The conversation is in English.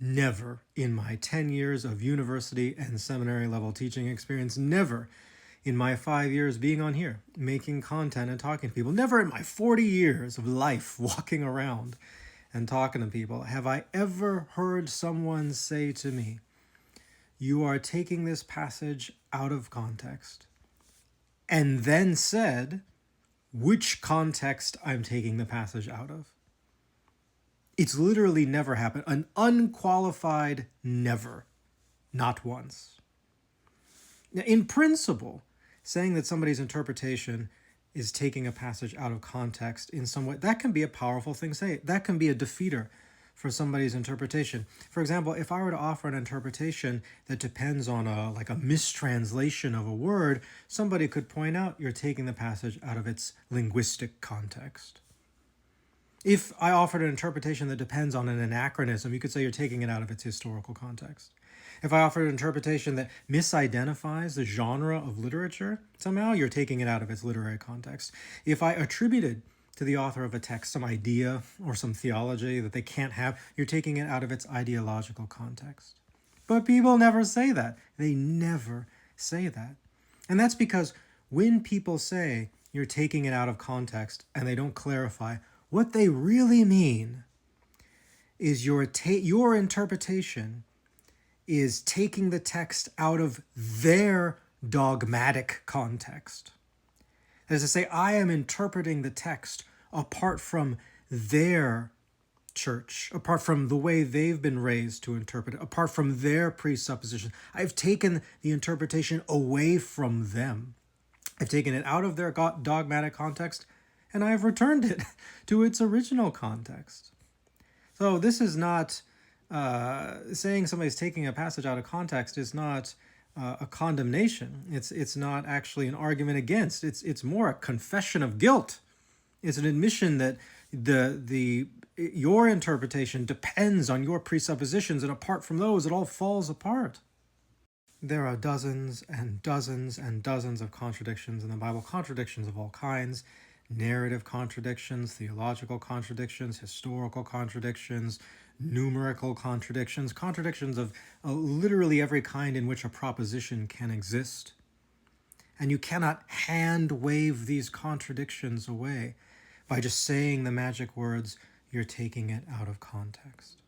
never in my 10 years of university and seminary level teaching experience, never in my 5 years being on here, making content and talking to people, never in my 40 years of life walking around and talking to people, have I ever heard someone say to me, "You are taking this passage out of context," and then said which context I'm taking the passage out of. It's literally never happened. An unqualified never. Not once. Now, in principle, saying that somebody's interpretation is taking a passage out of context in some way, that can be a powerful thing to say. That can be a defeater for somebody's interpretation. For example, if I were to offer an interpretation that depends on a mistranslation of a word, somebody could point out you're taking the passage out of its linguistic context. If I offered an interpretation that depends on an anachronism, you could say you're taking it out of its historical context. If I offered an interpretation that misidentifies the genre of literature, somehow you're taking it out of its literary context. If I attributed to the author of a text some idea or some theology that they can't have, you're taking it out of its ideological context. But people never say that. They never say that. And that's because when people say you're taking it out of context and they don't clarify, what they really mean is your interpretation is taking the text out of their dogmatic context. That is to say, I am interpreting the text apart from their church, apart from the way they've been raised to interpret it, apart from their presupposition. I've taken the interpretation away from them. I've taken it out of their dogmatic context, and I've returned it to its original context. So this is not, saying somebody's taking a passage out of context is not a condemnation. It's not actually an argument against. It's more a confession of guilt. It's an admission that your interpretation depends on your presuppositions, and apart from those, it all falls apart. There are dozens and dozens and dozens of contradictions in the Bible, contradictions of all kinds. Narrative contradictions, theological contradictions, historical contradictions, numerical contradictions, contradictions of literally every kind in which a proposition can exist. And you cannot hand wave these contradictions away by just saying the magic words, you're taking it out of context.